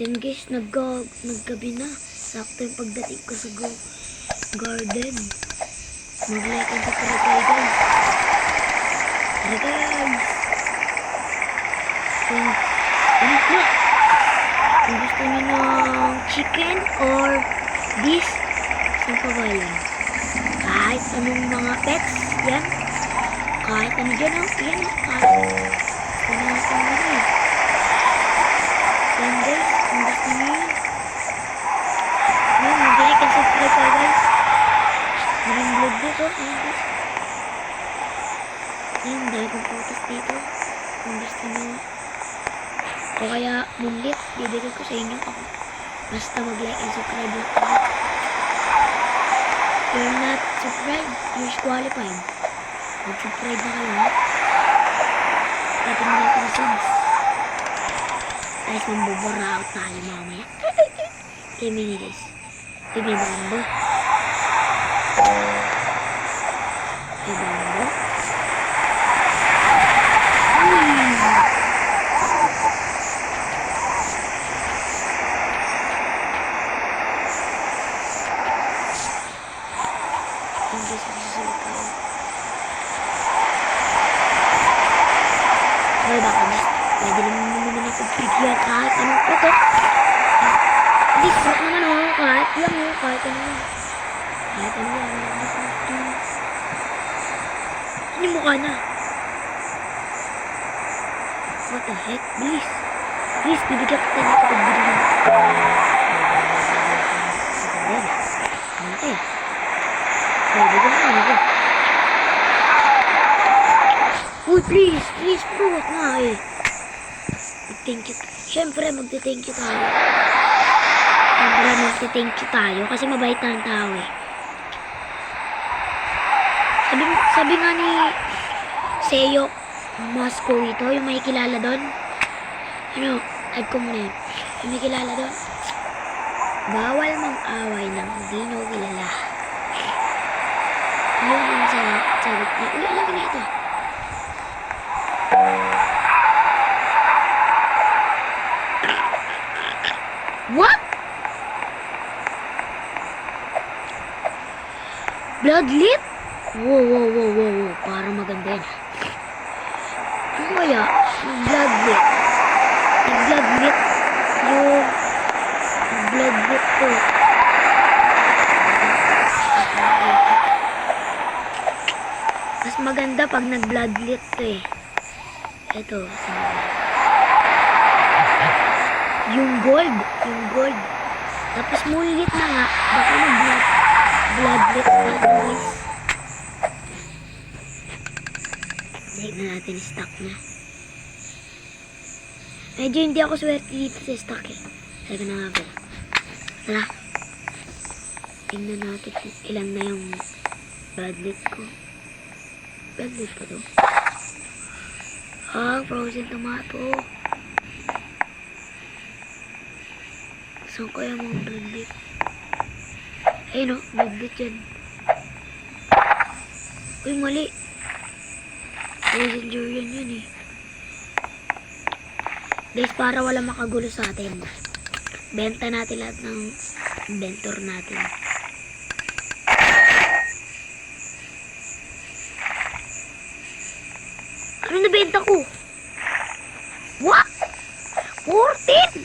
Yan guys, naggabi na. Sakto yung pagdating ko sa garden. Mag-like and subscribe kayo guys. Tara guys. Kung gusto nyo ng chicken or this, saan pa ba yan? Kahit anong mga pets, yan. Kahit ano dyan, yan. Kahit ano natin yan. Yan guys, kung gusto nyo yun. Yan, mag-like and subscribe kayo guys. Maraming vlog dito. Yan, dahil kong photos dito. Kung gusto nyo. O kaya, munlit, bibigay ko sa inyo ako. Basta mag-like and subscribe lang ako. If you're not subscribed, you're disqualified. Mag-subscribe na kayo, ha? Dapat mo natin ang subs. Guys, mambubura out tayo mamaya. 10 minutes. Bibigay mo. Bibigay mo. Hoy, baka pwede naman ako bigyan kahit anong ito. Hindi, sarap naman o. Kahit lang o. Kahit ano lang. Kahit ano lang. Ano yung mukha na? What the heck? Please. Please, bibigyan kita dito pag bibigyan. Ayan. Malaki. Bibigyan ka na. Uy, please, please, buwat nga eh. Mag-thank you. Siyempre, mag-thank you tayo. Siyempre, mag-thank you tayo kasi mabait na ang tao eh. Sabi nga ni Seyo Moscow ito, yung may kilala doon. Ano, add ko muna yun. Yung may kilala doon. Bawal mang-away ng hindi nyo kilala. Yun yung sagot niya. Uy, alam ka na ito. What? Bloodlit? Wow. Parang maganda yan. Ano kaya? Bloodlit. Bloodlit. Yung bloodlit ko. Mas maganda pag nag-bloodlit to eh. Ito. Yung gold. Tapos mulit na nga. Baka mag-bloodlit na guys. Dahil na natin stock na. Medyo hindi ako swerte dito sa stock eh. Sabi na nga ba. Tara. Tingnan natin kung ilan na yung bloodlit ko. Bloodlit pa to. Frozen tomato. Saan kaya mga bloodlit? Ayun o, bloodlit yan. Uy, mali. Frozen durian yun eh. Guys, para wala makagulo sa atin, benta natin lahat ng inventor natin. Ano nabenta ko? What? 14?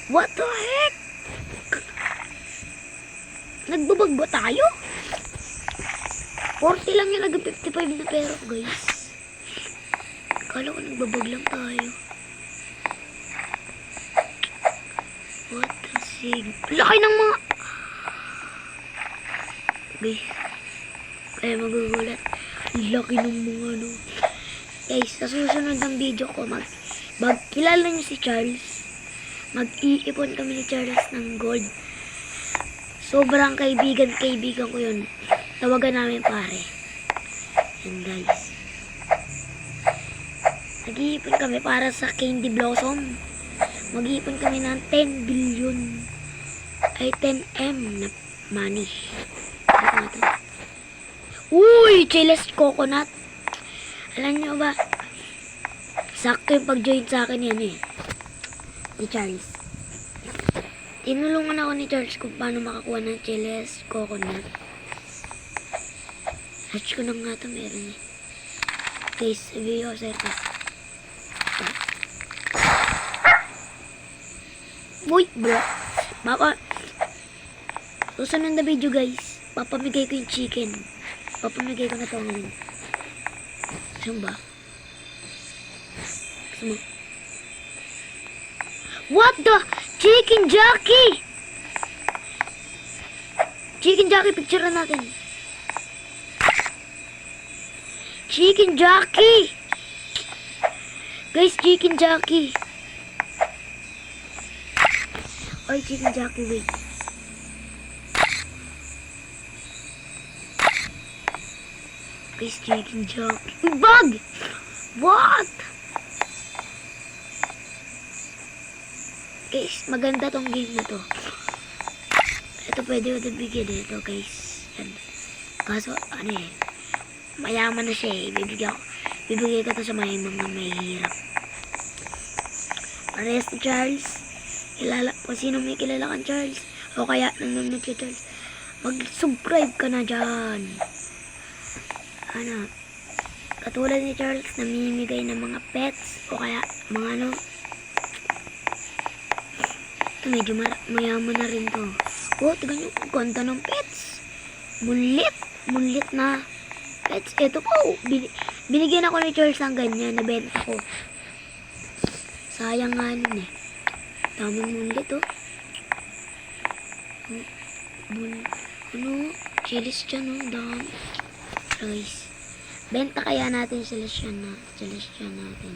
What the heck? Nagbabag ba tayo? 40 lang yung nag-55 na pera guys. Akala ko nagbabag lang tayo. What the sig? Laki ng mga... Guys. Kaya magugulat. Laki ng mga ano. Guys, sa susunod ng video ko, magkilala niyo si Charles. Mag-iipon kami ni Charles ng gold. Sobrang kaibigan ko yun. Tawagan namin pare. Yan guys. Nag-iipon kami para sa Candy Blossom. Mag-iipon kami ng 10 billion. Ay 10M na money. Uy! Chiles coconut. Alam nyo ba? Sakto yung pag-join sa akin yan eh. ni Charles. Tinulungan ako ni Charles kung paano makakuha ng chiles, coconut. Hatch ko na nga ito, meron eh. Guys, sabi ko sir ko. Uy, bro. Susunod na video guys, papamigay ko yung chicken. Papamigay ko na ito ngayon. Saan ba? Gusto mo? What the? Chicken jockey! Chicken jockey, picture natin. Chicken jockey! Guys, chicken jockey. Oy, chicken jockey, wait. Guys, chicken jockey. Bug! What? Guys, maganda tong game na to. Ito pwede ko ito bigyan eh. Ito guys. Yan. Kaso, ano eh. Mayaman na siya eh. Bibigay ko to sa mga mahihirap. Parehas ni Charles. Kung sino may kilala kang Charles. O kaya nanonood kay Charles. Mag-subscribe ka na dyan. Ano. Katulad ni Charles, namimigay ng mga pets. O kaya mga ano. Ito medyo mayaman na rin to. Oh, tignan nyo. Ang ganda ng pets. Munlit. Munlit na pets. Ito po. Binigyan ako ni Charles ng ganyan. Nabenta ko. Sayang nga nun eh. Daming munlit oh. Ano? Chilis dyan oh. Dami. Guys. Benta kaya natin Celestian natin.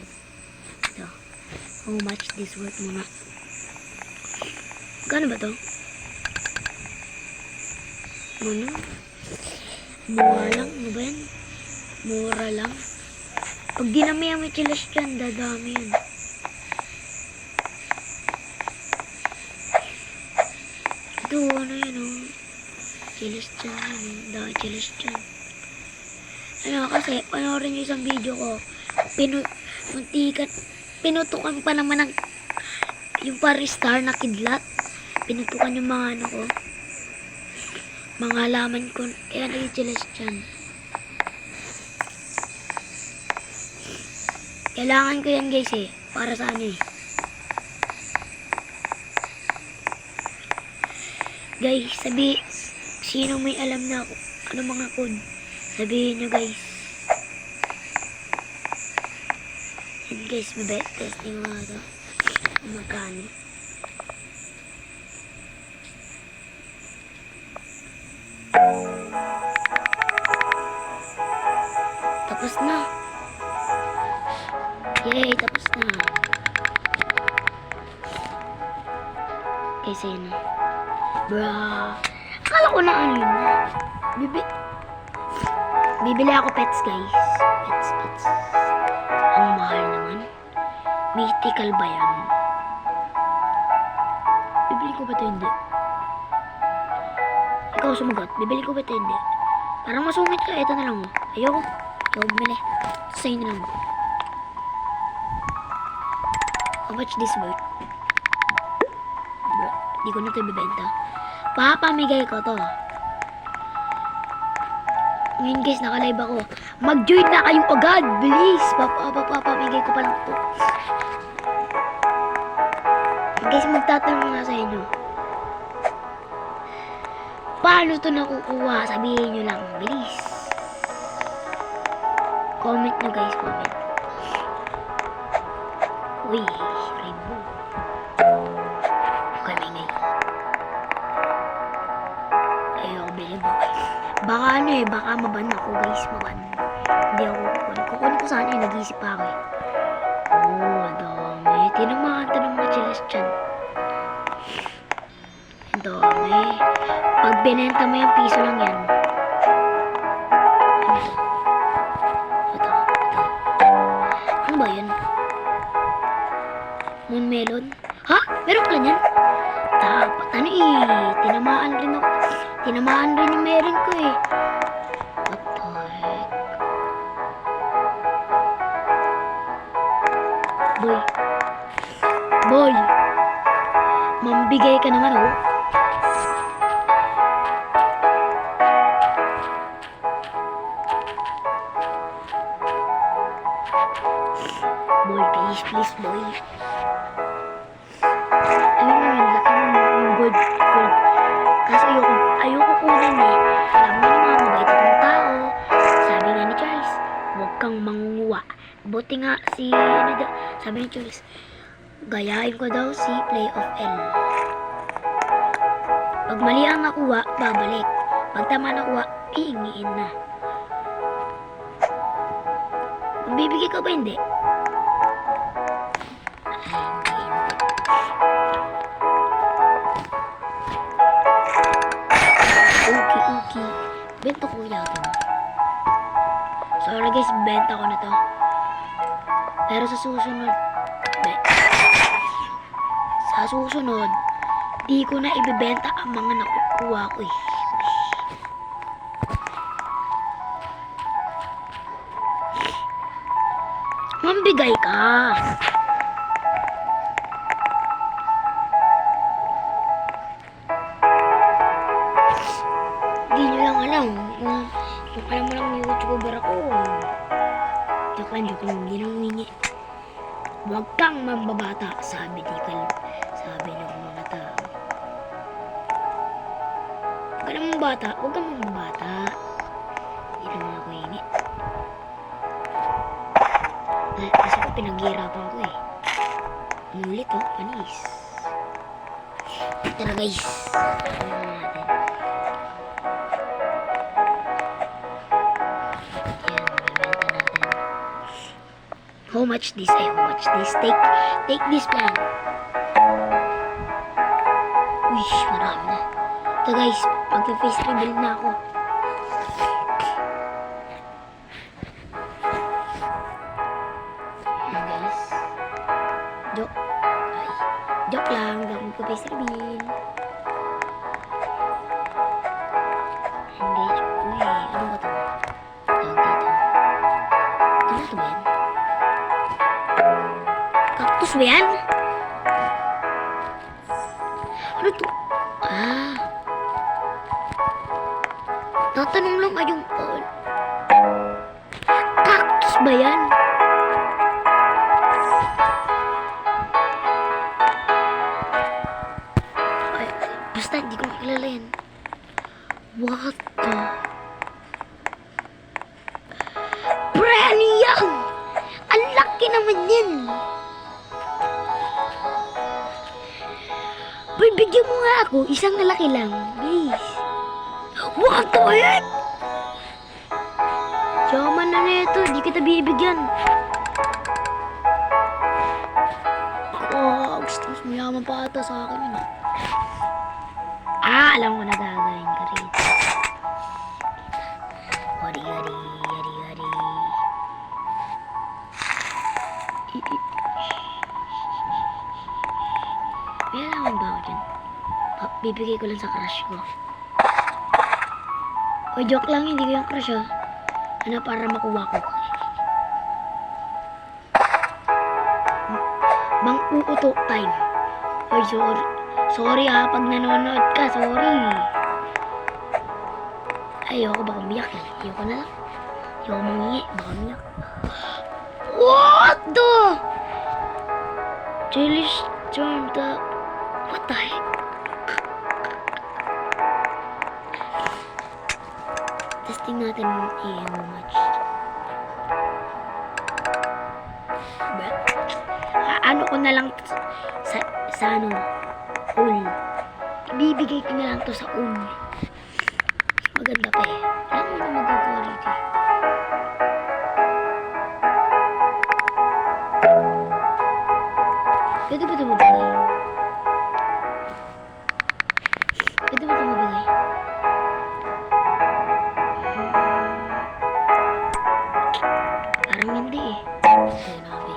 Ito. How much this worth muna? Gano ba to? Ano? Mura lang. Ano ba yan? Mura lang. Pag dinamihan may Celestian, dadami yun. Ito, ano yun oh. Celestian, ano. Dahil Celestian. Ano kasi, panoorin nyo isang video ko. Pinutukan pa naman ng yung paristar na kidlat. Pinutukan yung mga ano ko. Mga halaman ko. Kaya naging Celestian. Kailangan ko yan guys eh. Para sa ano eh. Guys, sino may alam na ako, ano mga code, sabihin nyo guys. Yan guys, may testing mga ito. Magkano. Tapos na. Yay, tapos na. Guys, ayun na. Bruh. Akala ko na ano yun. Bibili ako pets, guys. Pets. Ang mahal naman. Mythical ba yan? Bibili ko ba ito hindi? Ikaw sumagot. Bibili ko ba ito hindi? Parang masungit ka. Ito na lang. Ayoko. Ikaw bumili. Sa'yo na lang. How much this worth? Bruh. Di ko na ito ibibenta. Papamigay ko to. Ngayon guys, naka-live ako. Mag-join na kayo agad. Bilis. Papamigay ko pa lang to. Guys, magtatanong nga sa inyo. Paano to nakukuha? Sabihin nyo lang. Bilis. Comment nyo guys. Comment. Uy. Rainbow. Okay, may ngay. Ayoko bilib ako. Baka ano eh, baka maban ako guys, maban. Hindi ako kukunin. Kukunin ko sana eh, nag-iisip pa ako eh. Oh, dami. Tinamaan to ng mga Celestian. Dami. Pag binenta mo yung piso lang yan. Ano to? Ito. Ano ba yan? Moon melon? Ha? Meron pala yan? Dapat ano eh. Tinamaan rin ako. Tinamaan rin yung meron ko eh. What the heck? Boy. Mambigay ka naman, oh. Boy, please, boy. Ayun na yun, laki yung gold. Kaso ayoko kunin eh. Alam mo naman, mabait akong tao. Sabi nga ni Charles, huwag kang mangunguha. Buti nga sabi ni Charles, gayahin ko daw si Play of L. Pag mali ang nakuha, babalik. Pag tama nakuha, iingiin na. Magbibigay ka ba hindi? Okay. Benta ko yan. Sorry guys, benta ko na to. Pero sa susunod, di ko na ibibenta ang mga nakukuha ko eh. Mambigay ka. Hindi nyo lang alam. Kung alam mo lang YouTuber ako. Joke lang, hindi nang humingi. Huwag kang mambabata, sabi ng mga tao. Huwag ka namang bata, huwag kang mambabata. Hindi naman ako hingi. Kasi ko pinaghihirapan ko eh. Mulit oh, panis. Tara guys. Ano natin? Yan, mabibenta natin. How much this? Take this plan. Uy, marami na. Ito guys, magpa-face reveal na ako. Ayan guys. Joke lang, magpa-face reveal. Hindi, uy, ano ba ito? Tawag dito. Ano ito ba yan? Cactus ba yan? Ano ito? Tatanong lang kayong Paul. Cactus ba yan? Basta hindi ko kilala yan. What the? Brilliant! Ang laki naman yan! Boy, bigyan mo nga ako. Isang nalaki lang. Please. What the heck? Yaman na nito. Di kita bibigyan. Gusto mas mayaman pa ata sa akin yun. Alam ko na gagawin ka rin. Yari. May alaman ba ako dyan? Bibigay ko lang sa crush ko. O joke lang, hindi ko yung crush ha. Ano para makuha ko. Bang uuto time. Oy, sorry ha, pag nanonood ka, sorry. Ayoko, baka umiyak eh. Ayoko na lang. Ayoko mangingi, baka umiyak. What the? Chillish turned up. What the heck? Testing natin how much. Ano ko na lang sa ano, ul. Ibibigay ko na lang to sa ul. Maganda pa eh. Alam mo na magagawa rito eh. Pwede ba ito mabigay? Parang hindi eh. Kaya nabi.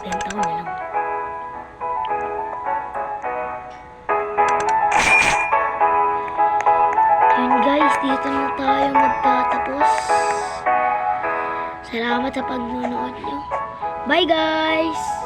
Benta ko na lang. Yun guys, dito na tayo magtatapos. Salamat sa pagnunood nyo. Bye guys!